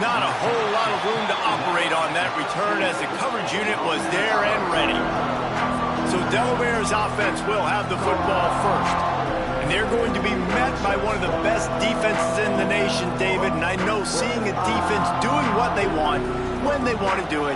Not a whole lot of room to operate on that return as the coverage unit was there and ready. So Delaware's offense will have the football first. And they're going to be met by one of the best defenses in the nation, David. And I know seeing a defense doing what they want, when they want to do it,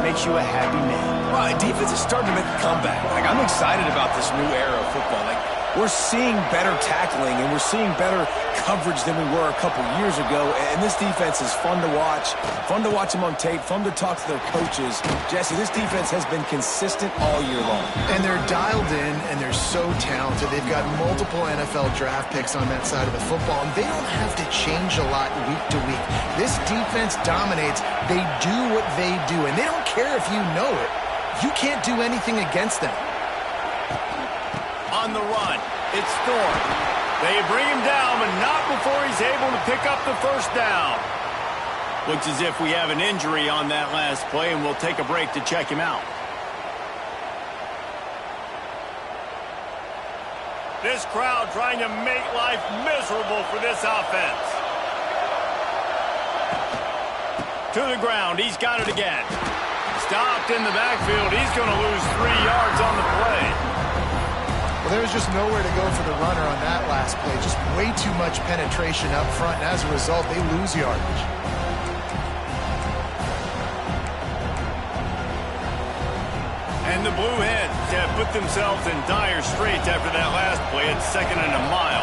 makes you a happy man. Well, defense is starting to make a comeback. I'm excited about this new era of football. We're seeing better tackling, and we're seeing better coverage than we were a couple years ago. And this defense is fun to watch them on tape, fun to talk to their coaches. Jesse, this defense has been consistent all year long. And they're dialed in, and they're so talented. They've got multiple NFL draft picks on that side of the football, and they don't have to change a lot week to week. This defense dominates. They do what they do, and they don't care if you know it. You can't do anything against them. On the run, it's Thorne. They bring him down, but not before he's able to pick up the first down. Looks as if we have an injury on that last play, and we'll take a break to check him out. This crowd trying to make life miserable for this offense. To the ground, he's got it again. Stopped in the backfield. He's going to lose 3 yards on the play. Well, there was just nowhere to go for the runner on that last play. Just way too much penetration up front, and as a result, they lose yardage. And the Blue Hens have put themselves in dire straits after that last play at 2nd and a mile.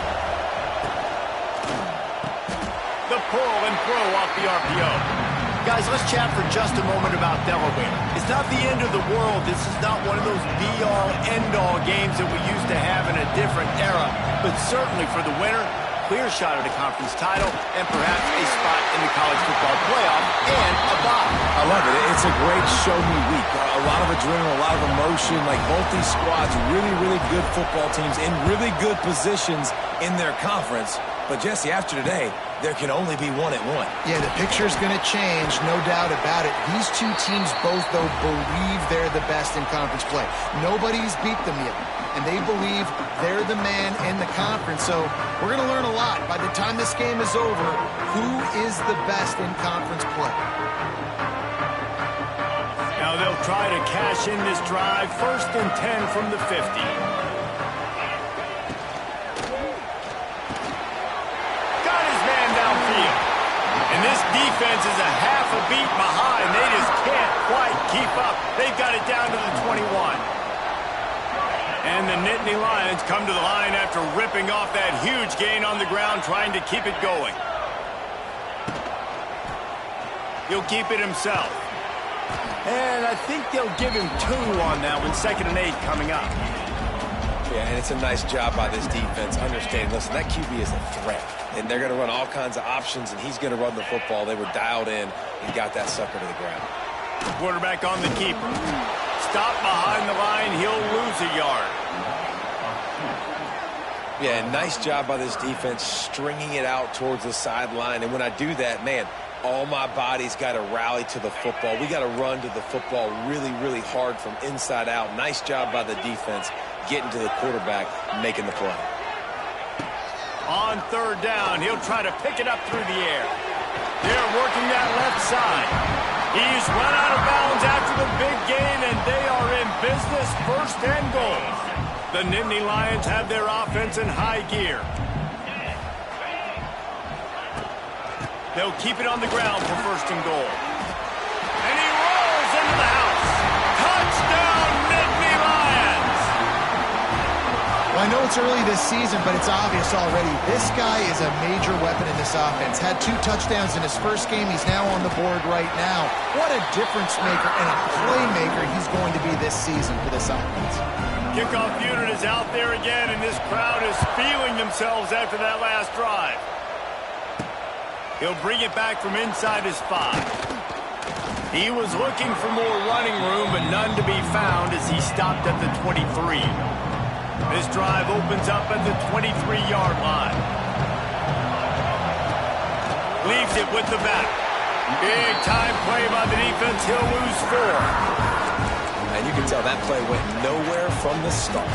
The pull and throw off the RPO. Guys, let's chat for just a moment about Delaware. It's not the end of the world. This is not one of those be-all, end-all games that we used to have in a different era. But certainly for the winner, clear shot at a conference title and perhaps a spot in the college football playoff and a bye. I love it. It's a great show-me week. A lot of adrenaline, a lot of emotion. Like both these squads, really, really good football teams in really good positions in their conference. But, Jesse, after today, there can only be one at one. Yeah, the picture's going to change, no doubt about it. These two teams both, though, believe they're the best in conference play. Nobody's beat them yet, and they believe they're the man in the conference. So we're going to learn a lot. By the time this game is over, who is the best in conference play? Now they'll try to cash in this drive. 1st and 10 from the 50. And this defense is a half a beat behind. They just can't quite keep up. They've got it down to the 21. And the Nittany Lions come to the line after ripping off that huge gain on the ground, trying to keep it going. He'll keep it himself. And I think they'll give him 2 on that one. 2nd and 8 coming up. Yeah, and it's a nice job by this defense. Understand, listen, that QB is a threat. And they're going to run all kinds of options, and he's going to run the football. They were dialed in and got that sucker to the ground. Quarterback on the keeper. Stop behind the line. He'll lose a yard. Yeah, nice job by this defense stringing it out towards the sideline. And when I do that, man, all my body's got to rally to the football. We got to run to the football really, really hard from inside out. Nice job by the defense getting to the quarterback, making the play. On 3rd down, he'll try to pick it up through the air. They're working that left side. He's run out of bounds after the big gain, and they are in business. 1st and goal. The Nittany Lions have their offense in high gear. They'll keep it on the ground for 1st and goal. And he rolls into the house. Touchdown, Nittany Lions! Well, I know it's early this season, but it's obvious already. This guy is a major weapon in this offense. Had 2 touchdowns in his first game. He's now on the board right now. What a difference maker and a playmaker he's going to be this season for this offense. Kickoff unit is out there again, and this crowd is feeling themselves after that last drive. He'll bring it back from inside his 5. He was looking for more running room, but none to be found as he stopped at the 23. This drive opens up at the 23-yard line. Leaves it with the back. Big time play by the defense. He'll lose 4. And you can tell that play went nowhere from the start.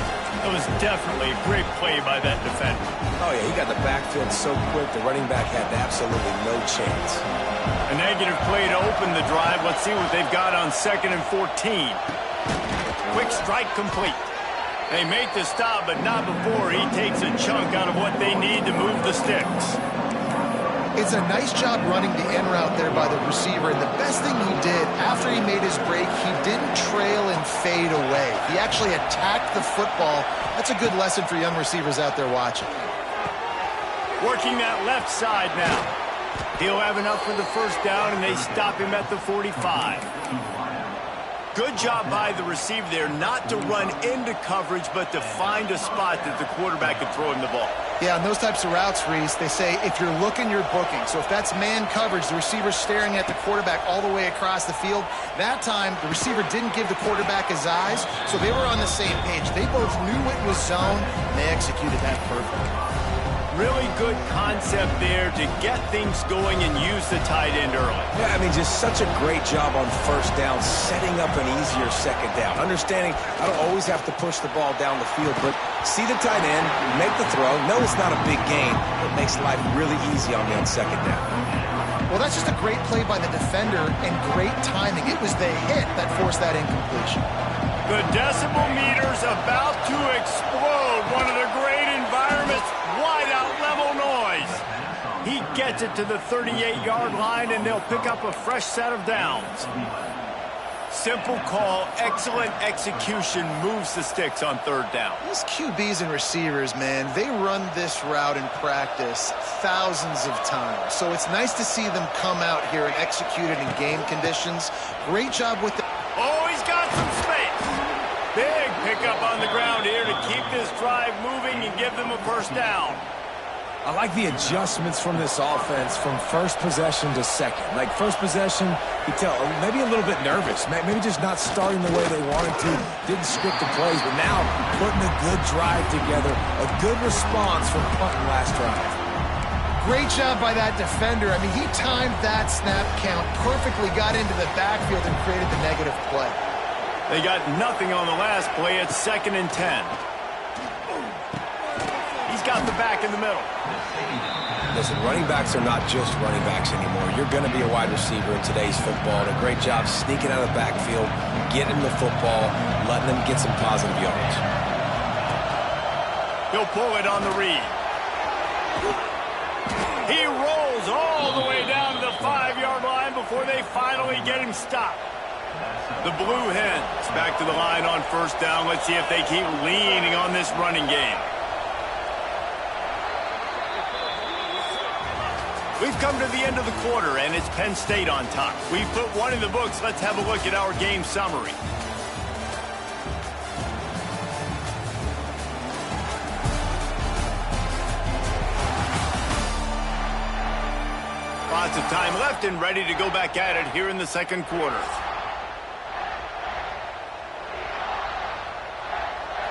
It was definitely a great play by that defender. Oh, yeah, he got the backfield so quick, the running back had absolutely no chance. A negative play to open the drive. Let's see what they've got on 2nd and 14. Quick strike complete. They make the stop, but not before he takes a chunk out of what they need to move the sticks. It's a nice job running the in route there by the receiver, and the best thing he did after he made his break, he didn't trail and fade away. He actually attacked the football. That's a good lesson for young receivers out there watching. Working that left side now. He'll have enough for the first down, and they stop him at the 45. Good job by the receiver there not to run into coverage, but to find a spot that the quarterback can throw him the ball. Yeah, on those types of routes, Reese, they say if you're looking, you're booking. So if that's man coverage, the receiver's staring at the quarterback all the way across the field. That time, the receiver didn't give the quarterback his eyes, so they were on the same page. They both knew it was zone, and they executed that perfectly. Really good concept there to get things going and use the tight end early. Yeah, I mean, just such a great job on first down, setting up an easier second down. Understanding I don't always have to push the ball down the field, but see the tight end, make the throw. No, it's not a big gain, but makes life really easy on me on second down. Well, that's just a great play by the defender and great timing. It was the hit that forced that incompletion. The decibel meter's about to explode. One of the great environments, wide out level noise. He gets it to the 38-yard line, and they'll pick up a fresh set of downs. Simple call, excellent execution, moves the sticks on 3rd down. These QBs and receivers, man, they run this route in practice thousands of times. So it's nice to see them come out here and execute it in game conditions. Great job with the... Oh, he's got some space. Big pickup on the ground here to keep this drive moving and give them a first down. I like the adjustments from this offense from first possession to second. Like first possession, you tell maybe a little bit nervous, maybe just not starting the way they wanted to, didn't script the plays, but now putting a good drive together, a good response from punting last drive. Great job by that defender. I mean, he timed that snap count perfectly, got into the backfield and created the negative play. They got nothing on the last play. It's 2nd and 10. He's got the back in the middle. Listen, running backs are not just running backs anymore. You're going to be a wide receiver in today's football. And a great job sneaking out of the backfield, getting the football, letting them get some positive yards. He'll pull it on the read. He rolls all the way down to the 5-yard line before they finally get him stopped. The Blue Hens back to the line on first down. Let's see if they keep leaning on this running game. We've come to the end of the quarter, and it's Penn State on top. We've put one in the books. Let's have a look at our game summary. Lots of time left and ready to go back at it here in the 2nd quarter.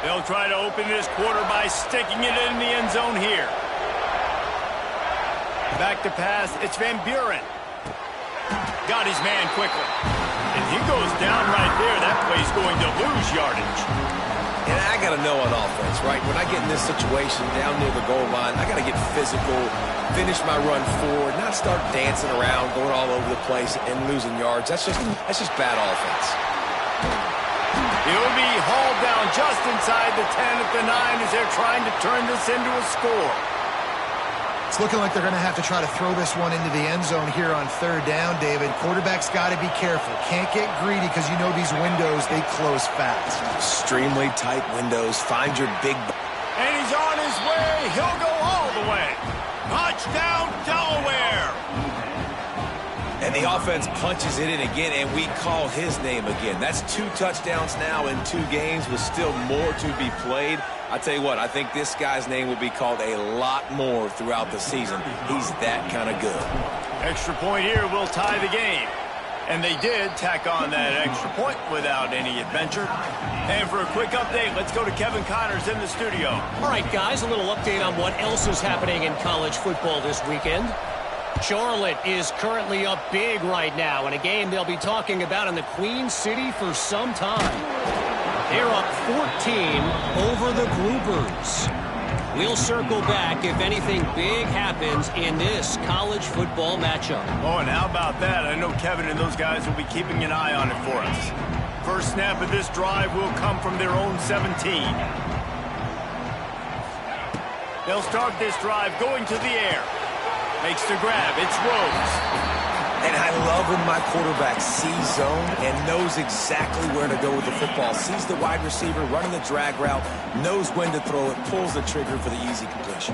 They'll try to open this quarter by sticking it in the end zone here. Back to pass. It's Van Buren. Got his man quickly. And he goes down right there. That play's going to lose yardage. And I got to know on offense, right? When I get in this situation down near the goal line, I got to get physical, finish my run forward, not start dancing around, going all over the place and losing yards. That's just bad offense. He'll be hauled down just inside the 10 at the 9 as they're trying to turn this into a score. It's looking like they're going to have to try to throw this one into the end zone here on 3rd down, David. Quarterback's got to be careful. Can't get greedy because you know these windows, they close fast. Extremely tight windows. Find your big... And he's on his way. He'll go all the way. Touchdown, Delaware. And the offense punches it in again, and we call his name again. That's 2 touchdowns now in 2 games with still more to be played. I tell you what, I think this guy's name will be called a lot more throughout the season. He's that kind of good. Extra point here will tie the game. And they did tack on that extra point without any adventure. And for a quick update, let's go to Kevin Connors in the studio. All right, guys, a little update on what else is happening in college football this weekend. Charlotte is currently up big right now in a game they'll be talking about in the Queen City for some time. They're up 14 over the Groupers. We'll circle back if anything big happens in this college football matchup. Oh, and how about that? I know Kevin and those guys will be keeping an eye on it for us. First snap of this drive will come from their own 17. They'll start this drive going to the air. Makes the grab. It's Rhodes. And I love when my quarterback sees zone and knows exactly where to go with the football. Sees the wide receiver running the drag route, knows when to throw it, pulls the trigger for the easy completion.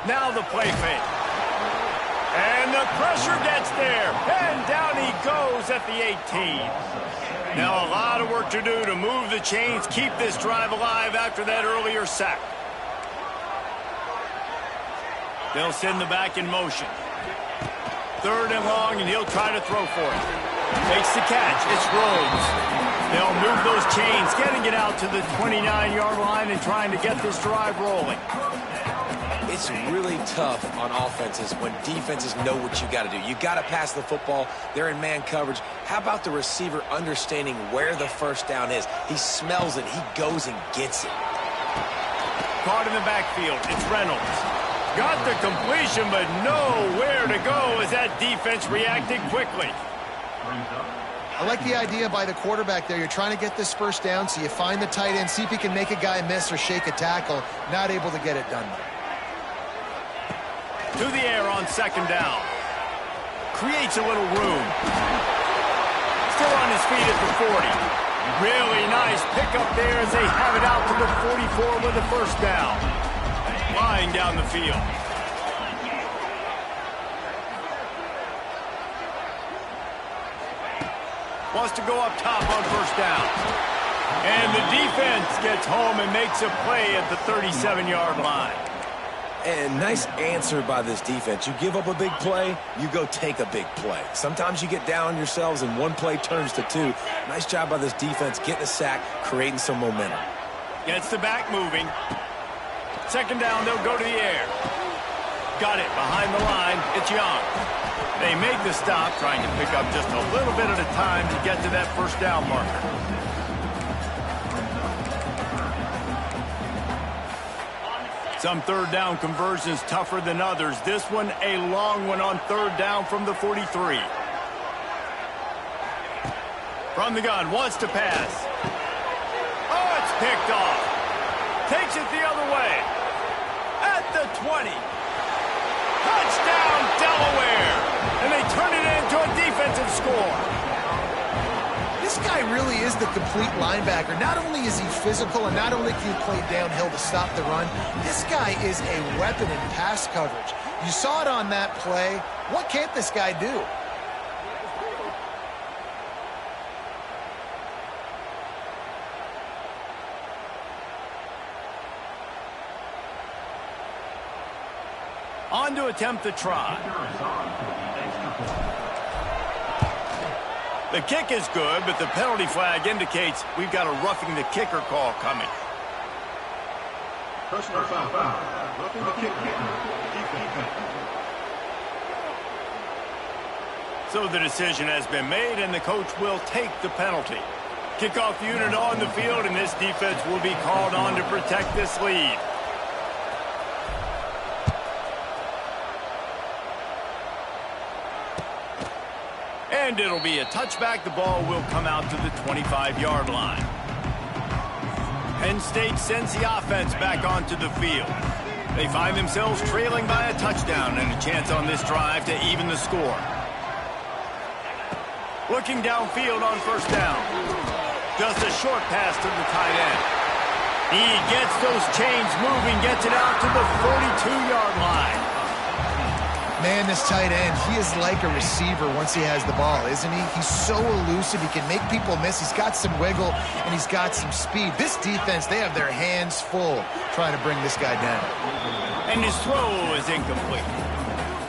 Now the play fake. And the pressure gets there. And down he goes at the 18. Now a lot of work to do to move the chains, keep this drive alive after that earlier sack. They'll send the back in motion. Third and long, and he'll try to throw for it. Makes the catch. It's Rhodes. They'll move those chains, getting it out to the 29-yard line and trying to get this drive rolling. It's really tough on offenses when defenses know what you got to do. You got to pass the football. They're in man coverage. How about the receiver understanding where the first down is? He smells it. He goes and gets it. Caught in the backfield. It's Reynolds. Got the completion, but nowhere to go as that defense reacted quickly. I like the idea by the quarterback there. You're trying to get this first down, so you find the tight end, see if he can make a guy miss or shake a tackle. Not able to get it done. To the air on second down. Creates a little room. Still on his feet at the 40. Really nice pickup there as they have it out to the 44 with the first down. Flying down the field. Wants to go up top on first down. And the defense gets home and makes a play at the 37-yard line. And nice answer by this defense. You give up a big play, you go take a big play. Sometimes you get down on yourselves and one play turns to two. Nice job by this defense getting a sack, creating some momentum. Gets the back moving. Second down, they'll go to the air. Got it behind the line. It's Young. They make the stop, trying to pick up just a little bit at a time to get to that first down marker. Some third down conversions tougher than others. This one a long one on third down from the 43. From the gun, wants to pass. Oh, it's picked off. Takes it the other way. At the 20. Touchdown, Delaware. And they turn it into a defensive score. This guy really is the complete linebacker. Not only is he physical and not only can he play downhill to stop the run, this guy is a weapon in pass coverage. You saw it on that play. What can't this guy do? On to attempt the try. The kick is good, but the penalty flag indicates we've got a roughing the kicker call coming. Personal foul. Roughing the kicker. So the decision has been made, and the coach will take the penalty. Kickoff unit on the field, and this defense will be called on to protect this lead. And it'll be a touchback. The ball will come out to the 25-yard line. Penn State sends the offense back onto the field. They find themselves trailing by a touchdown and a chance on this drive to even the score. Looking downfield on first down. Just a short pass to the tight end. He gets those chains moving, gets it out to the 42-yard line. Man, this tight end, he is like a receiver once he has the ball, isn't he? He's so elusive. He can make people miss. He's got some wiggle, and he's got some speed. This defense, they have their hands full trying to bring this guy down. And his throw is incomplete.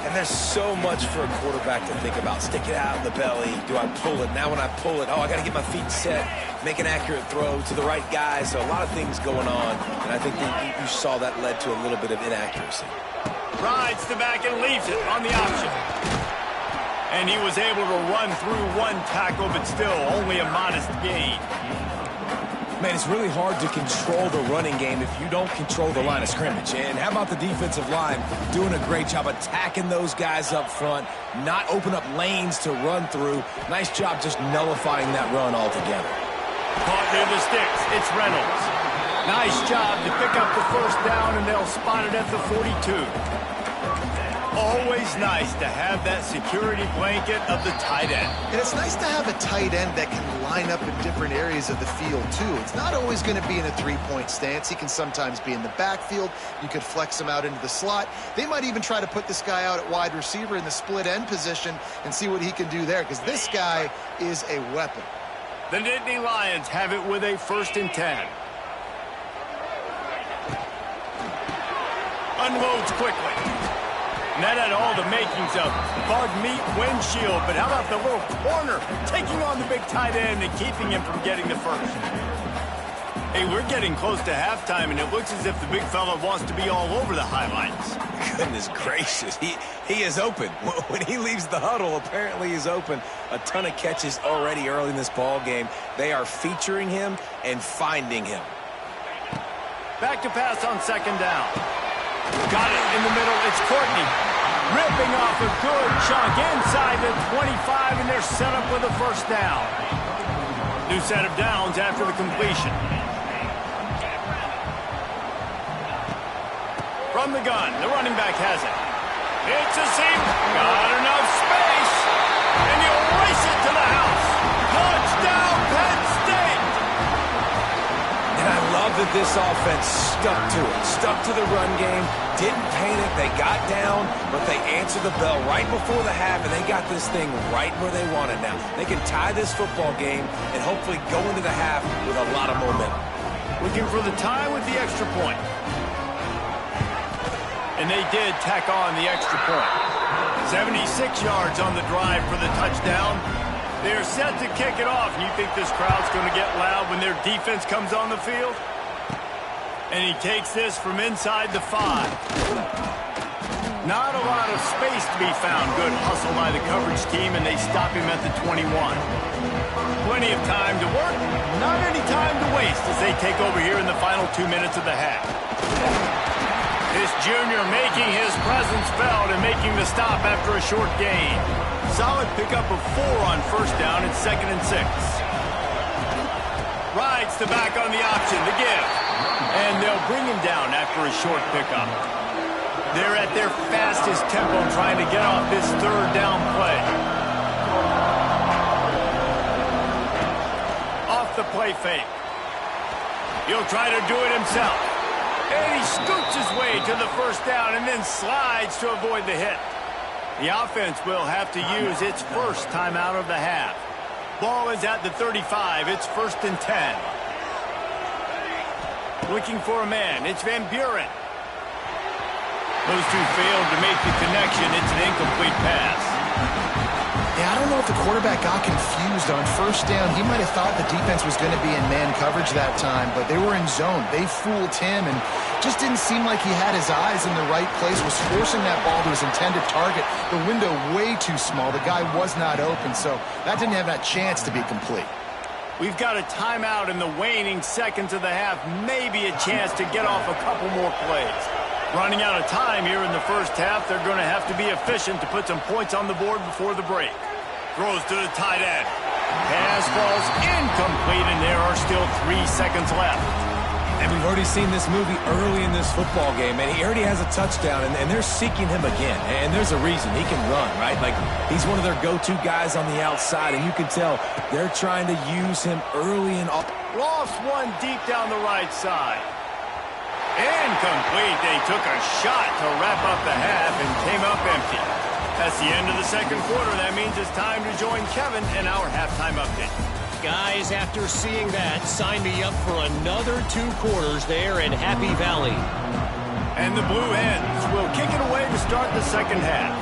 And there's so much for a quarterback to think about. Stick it out in the belly. Do I pull it? Now when I pull it, oh, I got to get my feet set, make an accurate throw to the right guy. So a lot of things going on, and I think that you saw that led to a little bit of inaccuracy. Rides the back and leaves it on the option. And he was able to run through one tackle, but still only a modest gain. Man, it's really hard to control the running game if you don't control the line of scrimmage. And how about the defensive line doing a great job attacking those guys up front, not open up lanes to run through. Nice job just nullifying that run altogether. Caught near the sticks. It's Reynolds. Nice job to pick up the first down, and they'll spot it at the 42. Always nice to have that security blanket of the tight end. And it's nice to have a tight end that can line up in different areas of the field, too. It's not always going to be in a three-point stance. He can sometimes be in the backfield. You could flex him out into the slot. They might even try to put this guy out at wide receiver in the split end position and see what he can do there, because this guy is a weapon. The Nittany Lions have it with a 1st and 10. Unloads quickly. And that had all the makings of bug meat windshield, but how about the little corner taking on the big tight end and keeping him from getting the first? Hey, we're getting close to halftime, and it looks as if the big fella wants to be all over the highlights. Goodness gracious, he is open. When he leaves the huddle, apparently he's open. A ton of catches already early in this ball game. They are featuring him and finding him. Back to pass on 2nd down. Got it in the middle. It's Courtney ripping off a good chunk inside the 25, and they're set up with a 1st down. New set of downs after the completion. From the gun, the running back has it. It's a seam. Got enough space. And he'll race it to the house. Touchdown, Penn State. And I love that this offense stuck to it. Stuck to the run game. Didn't paint it. They got down, but they answered the bell right before the half, and they got this thing right where they want it now. They can tie this football game and hopefully go into the half with a lot of momentum. Looking for the tie with the extra point. And they did tack on the extra point. 76 yards on the drive for the touchdown. They're set to kick it off. And you think this crowd's going to get loud when their defense comes on the field? And he takes this from inside the 5. Not a lot of space to be found. Good hustle by the coverage team, and they stop him at the 21. Plenty of time to work, not any time to waste as they take over here in the final 2 minutes of the half. This junior making his presence felt and making the stop after a short gain. Solid pickup of 4 on 1st down and 2nd and 6. Rides the back on the option, the give. And they'll bring him down after a short pickup. They're at their fastest tempo trying to get off this 3rd down play. Off the play fake. He'll try to do it himself. And he scoots his way to the 1st down and then slides to avoid the hit. The offense will have to use its first timeout of the half. Ball is at the 35. It's 1st and 10. Looking for a man. It's Van Buren. Those two failed to make the connection. It's an incomplete pass. Yeah, I don't know if the quarterback got confused on 1st down. He might have thought the defense was going to be in man coverage that time, but they were in zone. They fooled him and just didn't seem like he had his eyes in the right place, was forcing that ball to his intended target. The window way too small. The guy was not open, so that didn't have that chance to be complete. We've got a timeout in the waning seconds of the half. Maybe a chance to get off a couple more plays. Running out of time here in the 1st half. They're going to have to be efficient to put some points on the board before the break. Throws to the tight end. Pass falls incomplete, and there are still 3 seconds left. And we've already seen this movie early in this football game, and he already has a touchdown, and they're seeking him again. And there's a reason. He can run, right? Like, he's one of their go-to guys on the outside, and you can tell they're trying to use him early and often. Lost one deep down the right side. Incomplete. They took a shot to wrap up the half and came up empty. That's the end of the 2nd quarter. That means it's time to join Kevin in our halftime update. Guys, after seeing that, sign me up for another 2 quarters there in Happy Valley. And the Blue Hens will kick it away to start the 2nd half.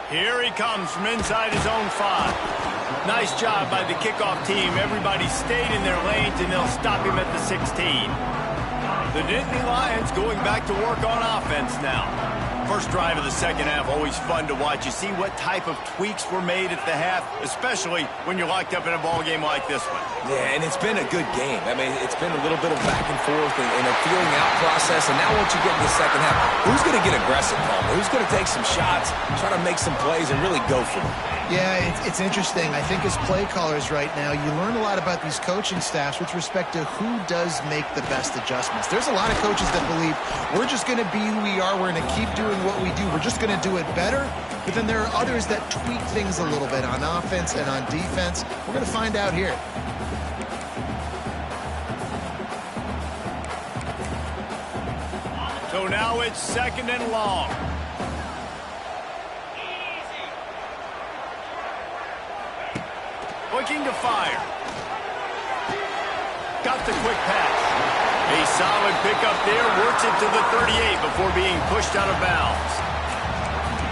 Here he comes from inside his own 5. Nice job by the kickoff team. Everybody stayed in their lanes, and they'll stop him at the 16. The Nittany Lions going back to work on offense now. First drive of the second half, always fun to watch. You see what type of tweaks were made at the half, especially when you're locked up in a ball game like this one. Yeah, and it's been a good game. I mean, it's been a little bit of back and forth and a feeling out process. And now once you get in the second half, who's going to get aggressive, Palmer? Who's going to take some shots, try to make some plays, and really go for them? Yeah, it's interesting. I think as play callers right now, you learn a lot about these coaching staffs with respect to who does make the best adjustments. There's a lot of coaches that believe we're just going to be who we are. We're going to keep doing what we do. We're just going to do it better. But then there are others that tweak things a little bit on offense and on defense. We're going to find out here. So now it's second and long. Looking to fire. Got the quick pass. A solid pickup there. Works it to the 38 before being pushed out of bounds.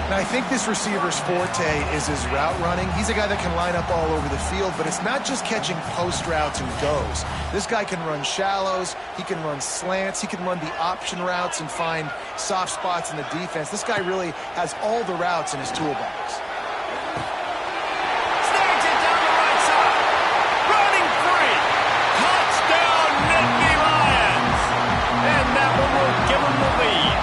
Now, I think this receiver's forte is his route running. He's a guy that can line up all over the field, but it's not just catching post routes and goes. This guy can run shallows, he can run slants, he can run the option routes and find soft spots in the defense. This guy really has all the routes in his toolbox. Snags it down the right side. Running free. Touchdown, Nittany Lions. And that one will give them the lead.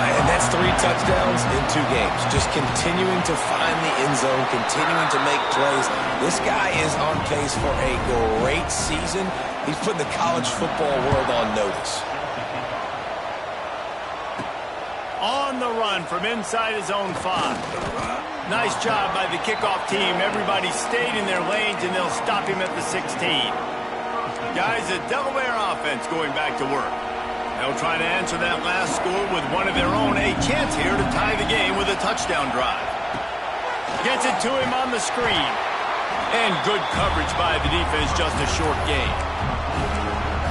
And that's 3 touchdowns in 2 games. Just continuing to find the end zone, continuing to make plays. This guy is on pace for a great season. He's putting the college football world on notice. On the run from inside his own 5. Nice job by the kickoff team. Everybody stayed in their lanes, and they'll stop him at the 16. Guys, the Delaware offense going back to work. They'll try to answer that last score with one of their own. A chance here to tie the game with a touchdown drive. Gets it to him on the screen. And good coverage by the defense, just a short gain.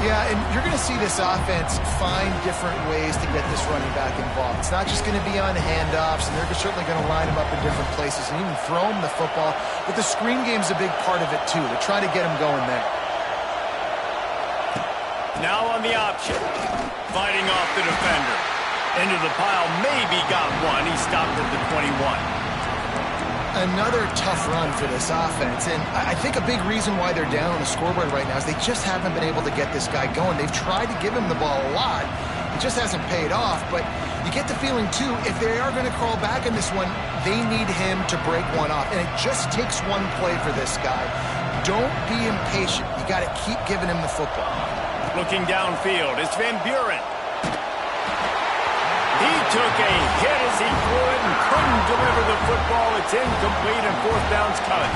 Yeah, and you're going to see this offense find different ways to get this running back involved. It's not just going to be on handoffs, and they're certainly going to line him up in different places and even throw him the football. But the screen game's a big part of it, too. They try to get him going there. Now on the option. Fighting off the defender. Into the pile, maybe got one. He stopped at the 21. Another tough run for this offense, and I think a big reason why they're down on the scoreboard right now is they just haven't been able to get this guy going. They've tried to give him the ball a lot. It just hasn't paid off, but you get the feeling, too, if they are going to crawl back in this one, they need him to break one off, and it just takes one play for this guy. Don't be impatient. You got to keep giving him the football. Looking downfield, it's Van Buren. He took a hit as he threw it and couldn't deliver the football. It's incomplete and 4th down's cut.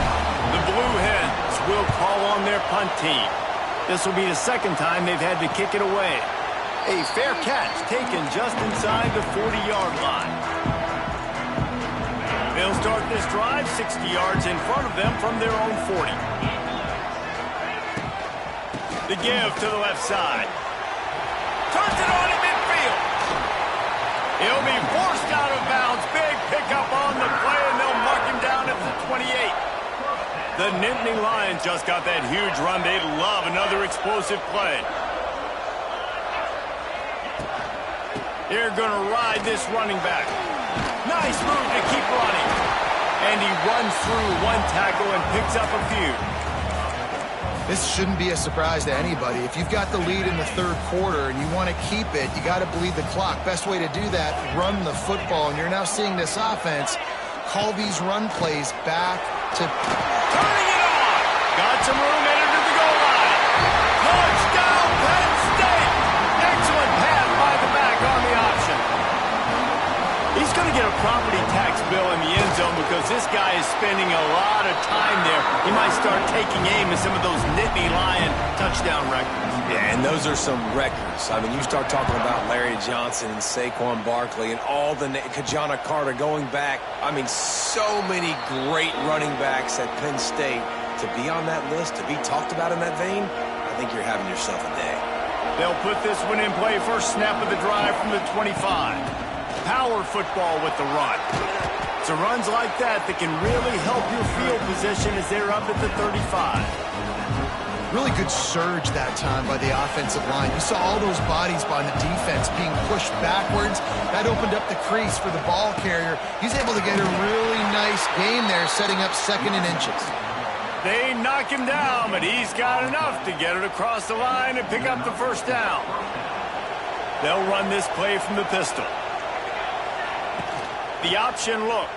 The Blue Hens will call on their punt team. This will be the 2nd time they've had to kick it away. A fair catch taken just inside the 40-yard line. They'll start this drive 60 yards in front of them from their own 40. The give to the left side. Turns it on in midfield. He'll be forced out of bounds. Big pickup on the play, and they'll mark him down at the 28. The Nittany Lions just got that huge run. They love another explosive play. They're going to ride this running back. Nice move to keep running. And he runs through one tackle and picks up a few. This shouldn't be a surprise to anybody. If you've got the lead in the 3rd quarter and you want to keep it, you got to bleed the clock. Best way to do that, run the football. And you're now seeing this offense call these run plays back to... Turning it on! Got some room, headed to the goal line. Touchdown, Penn State! Excellent pass by the back on the option. He's going to get a property tax bill in the end zone because this guy is spending a lot of time there. He might start taking aim at some of those Nittany Lion touchdown records. Yeah, and those are some records. I mean, you start talking about Larry Johnson and Saquon Barkley and all the Kajana Carter going back. I mean, so many great running backs at Penn State. To be on that list, to be talked about in that vein, I think you're having yourself a day. They'll put this one in play. First snap of the drive from the 25. Power football with the run. It's runs like that that can really help your field position as they're up at the 35. Really good surge that time by the offensive line. You saw all those bodies by the defense being pushed backwards. That opened up the crease for the ball carrier. He's able to get a really nice game there, setting up 2nd and inches. They knock him down, but he's got enough to get it across the line and pick up the first down. They'll run this play from the pistol. The option look.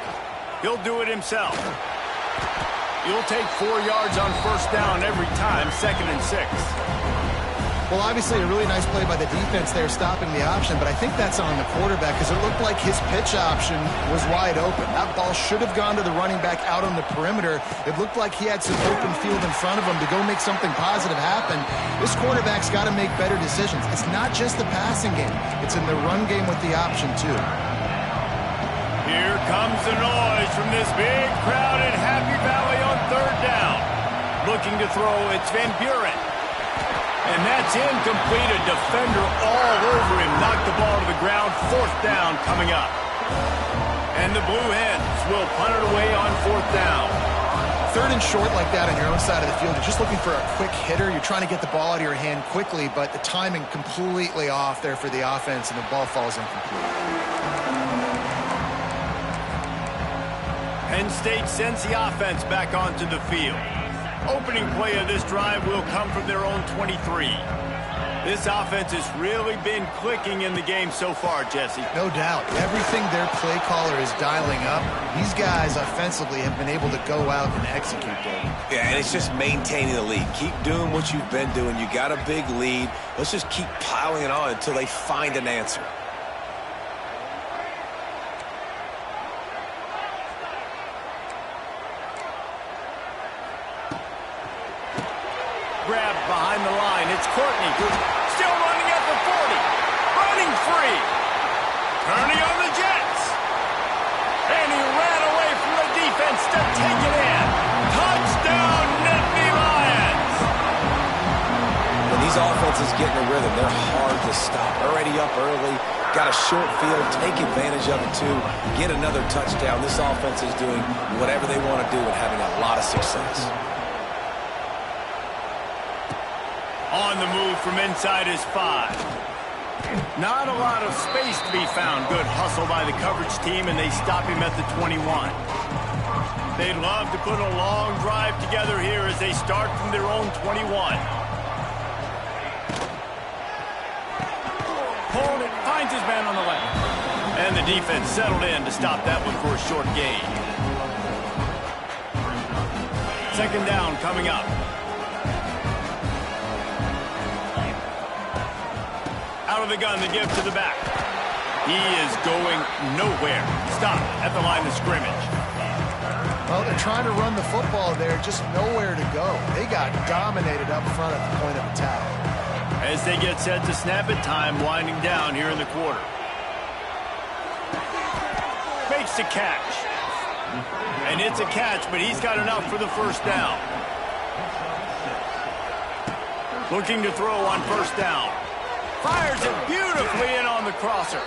He'll do it himself. You'll take 4 yards on first down every time, 2nd and 6. Well, obviously a really nice play by the defense there stopping the option, but I think that's on the quarterback because it looked like his pitch option was wide open. That ball should have gone to the running back out on the perimeter. It looked like he had some open field in front of him to go make something positive happen. This quarterback's got to make better decisions. It's not just the passing game. It's in the run game with the option, too. Here comes the noise from this big crowd in Happy Valley on 3rd down. Looking to throw, it's Van Buren. And that's incomplete. A defender all over him. Knocked the ball to the ground. 4th down coming up. And the Blue Hens will punt it away on 4th down. 3rd and short like that on your own side of the field. You're just looking for a quick hitter. You're trying to get the ball out of your hand quickly, but the timing completely off there for the offense, and the ball falls incomplete. Penn State sends the offense back onto the field. Opening play of this drive will come from their own 23. This offense has really been clicking in the game so far, Jesse. No doubt. Everything their play caller is dialing up, these guys offensively have been able to go out and execute, Dave. Yeah, and it's just maintaining the lead. Keep doing what you've been doing. You got a big lead. Let's just keep piling it on until they find an answer. Grab behind the line. It's Courtney. Still running at the 40. Running free. Turning on the Jets. And he ran away from the defense to take it in. Touchdown, Nittany Lions. When these offenses get in a rhythm, they're hard to stop. Already up early. Got a short field. Take advantage of it, too. Get another touchdown. This offense is doing whatever they want to do and having a lot of success. On the move from inside his 5. Not a lot of space to be found. Good hustle by the coverage team, and they stop him at the 21. They'd love to put a long drive together here as they start from their own 21. Hold it, finds his man on the left. And the defense settled in to stop that one for a short gain. 2nd down coming up. Out of the gun, the give to the back. He is going nowhere. Stop at the line of scrimmage. Well, they're trying to run the football there, just nowhere to go. They got dominated up front at the point of attack. As they get set to snap it, time winding down here in the quarter. Makes the catch. And it's a catch, but he's got enough for the first down. Looking to throw on first down. Fires it beautifully in on the crosser.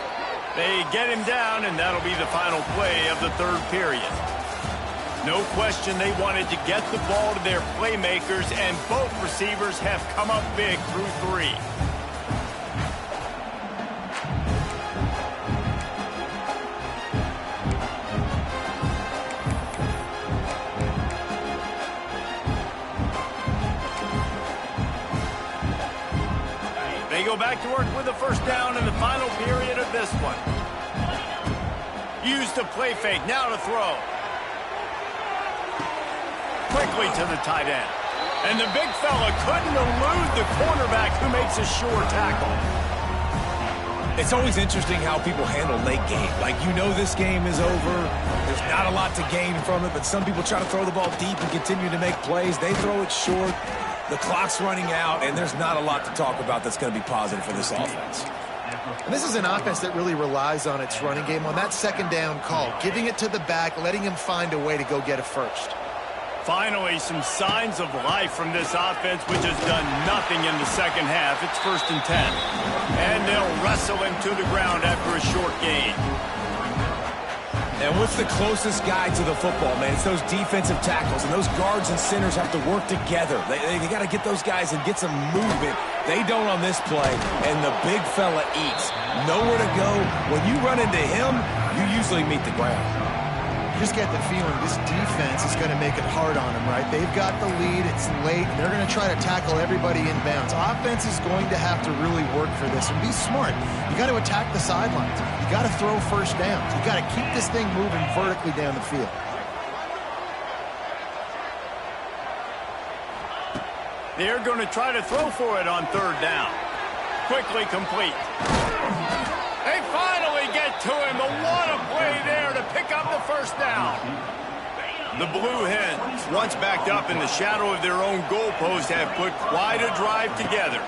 They get him down, and that'll be the final play of the 3rd period. No question they wanted to get the ball to their playmakers, and both receivers have come up big through 3. They go back to work with the first down in the final period of this one. Use the play fake, now to throw. Quickly to the tight end. And the big fella couldn't elude the cornerback who makes a sure tackle. It's always interesting how people handle late game. Like, you know this game is over. There's not a lot to gain from it, but some people try to throw the ball deep and continue to make plays. They throw it short. The clock's running out, and there's not a lot to talk about that's going to be positive for this offense. And this is an offense that really relies on its running game. On that 2nd down call, giving it to the back, letting him find a way to go get it first. Finally, some signs of life from this offense, which has done nothing in the second half. It's 1st and 10. And they'll wrestle him to the ground after a short gain. And what's the closest guy to the football, man? It's those defensive tackles, and those guards and centers have to work together. They got to get those guys and get some movement. They don't on this play, and the big fella eats. Nowhere to go. When you run into him, you usually meet the ground. You just get the feeling this defense is going to make it hard on them, right? They've got the lead. It's late, and they're going to try to tackle everybody inbounds. Offense is going to have to really work for this and be smart. You got to attack the sidelines. You got to throw first downs. You got to keep this thing moving vertically down the field. They're going to try to throw for it on third down. Quickly complete. They finally get to him. But what a play there to pick up the first down. The Blue Hens, once backed up in the shadow of their own goalpost, have put quite a drive together.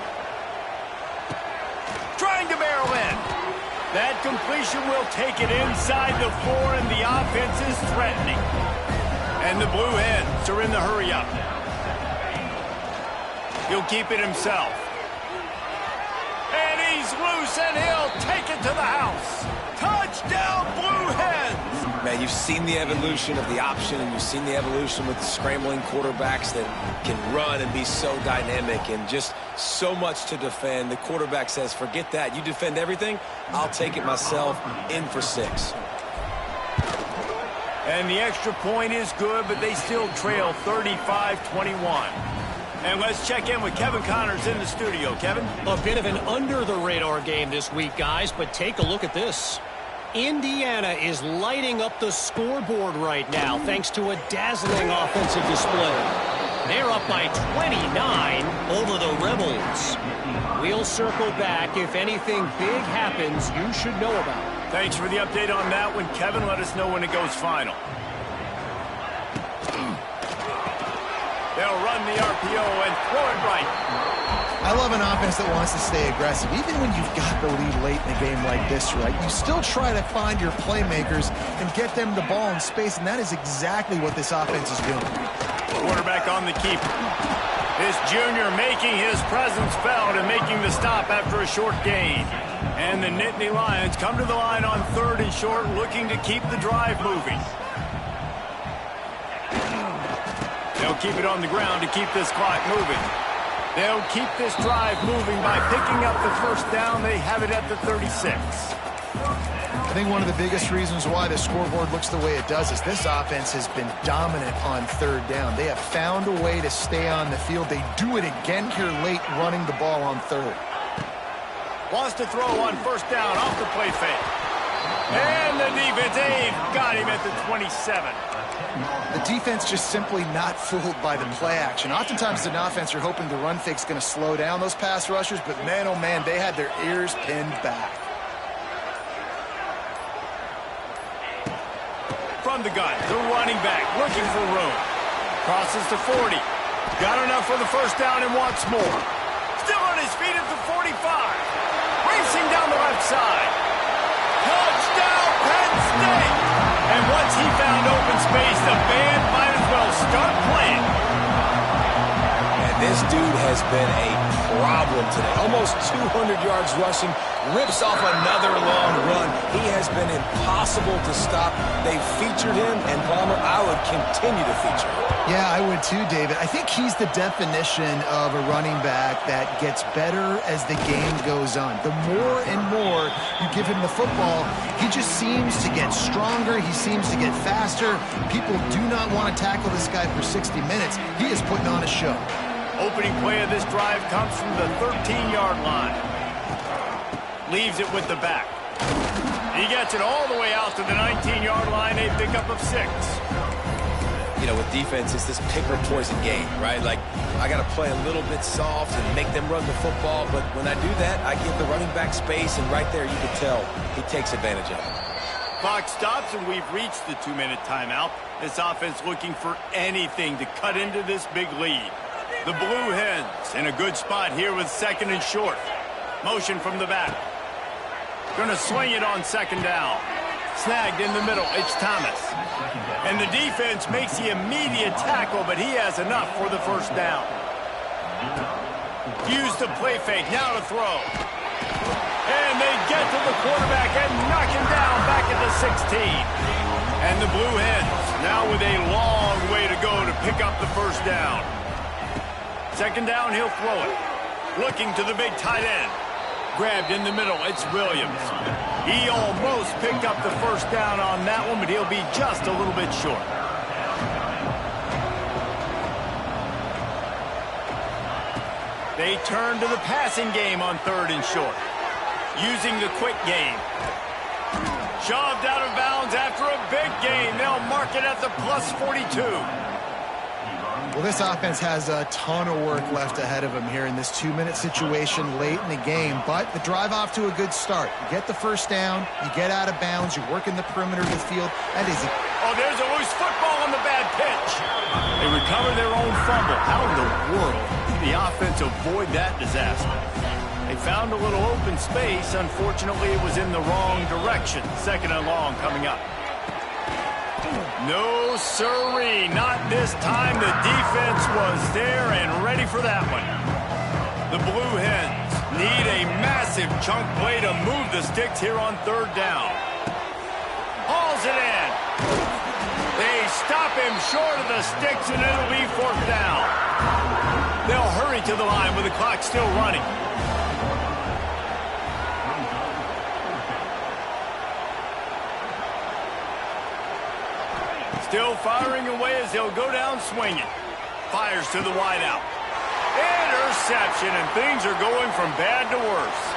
Trying to barrel in. That completion will take it inside the 4, and the offense is threatening. And the Blue Hens are in the hurry-up. He'll keep it himself. And he's loose, and he'll take it to the house. Touchdown, Blue Hens! Man, you've seen the evolution of the option, and you've seen the evolution with the scrambling quarterbacks that can run and be so dynamic and just so much to defend. The quarterback says, forget that. You defend everything, I'll take it myself. In for 6. And the extra point is good, but they still trail 35-21. And let's check in with Kevin Connors in the studio. Kevin? A bit of an under-the-radar game this week, guys, but take a look at this. Indiana is lighting up the scoreboard right now thanks to a dazzling offensive display. They're up by 29 over the Rebels. We'll circle back. If anything big happens, you should know about it. Thanks for the update on that one, Kevin. Let us know when it goes final. They'll run the RPO and throw it right. I love an offense that wants to stay aggressive. Even when you've got the lead late in a game like this, right, you still try to find your playmakers and get them the ball in space, and that is exactly what this offense is doing. Quarterback on the keeper. This junior making his presence felt and making the stop after a short gain. And the Nittany Lions come to the line on 3rd and short, looking to keep the drive moving. They'll keep it on the ground to keep this clock moving. They'll keep this drive moving by picking up the first down. They have it at the 36. I think one of the biggest reasons why the scoreboard looks the way it does is this offense has been dominant on 3rd down. They have found a way to stay on the field. They do it again here late, running the ball on 3rd. Wants to throw on first down off the play fake. And the defense, they've got him at the 27. The defense just simply not fooled by the play action. Oftentimes, as an offense, you're hoping the run fake's going to slow down those pass rushers, but man, oh man, they had their ears pinned back. From the gun, the running back looking for room. Crosses to 40. Got enough for the first down and wants more. Still on his feet at the 45. Racing down the left side. Touchdown, Penn State! And once he found open space, the band might as well start playing. And this dude has been a problem today. Almost 200 yards rushing, rips off another long run. He has been impossible to stop. They've featured him, and Palmer, I would continue to feature him. Yeah, I would too, David. I think he's the definition of a running back that gets better as the game goes on. The more and more you give him the football, he just seems to get stronger. He seems to get faster. People do not want to tackle this guy for 60 minutes. He is putting on a show. Opening play of this drive comes from the 13-yard line. Leaves it with the back. He gets it all the way out to the 19-yard line, a pickup of 6. You know, with defense, it's this pick or poison game, right? Like, I got to play a little bit soft and make them run the football, but when I do that, I give the running back space, and right there you can tell he takes advantage of it. Clock stops, and we've reached the 2-minute timeout. This offense looking for anything to cut into this big lead. The Blue Hens in a good spot here with 2nd and short. Motion from the back. Going to swing it on 2nd down. Snagged in the middle, it's Thomas. And the defense makes the immediate tackle, but he has enough for the first down. Used the play fake, now to throw. And they get to the quarterback and knock him down back at the 16. And the Blue Hens now with a long way to go to pick up the first down. Second down, he'll throw it. Looking to the big tight end. Grabbed in the middle, it's Williams. He almost picked up the first down on that one, but he'll be just a little bit short. They turn to the passing game on 3rd and short. Using the quick game. Shoved out of bounds after a big gain. They'll mark it at the plus 42. Well, this offense has a ton of work left ahead of them here in this 2-minute situation late in the game, but the drive off to a good start. You get the first down, you get out of bounds, you work in the perimeter of the field. That is it. Oh, there's a loose football on the bad pitch. They recover their own fumble. How in the world did the offense avoid that disaster? They found a little open space. Unfortunately, it was in the wrong direction. 2nd and long coming up. No, sirree, not this time. The defense was there and ready for that one. The Blue Hens need a massive chunk play to move the sticks here on 3rd down. Hauls it in. They stop him short of the sticks, and it'll be 4th down. They'll hurry to the line with the clock still running. Still firing away as they'll go down swinging. Fires to the wideout. Interception, and things are going from bad to worse.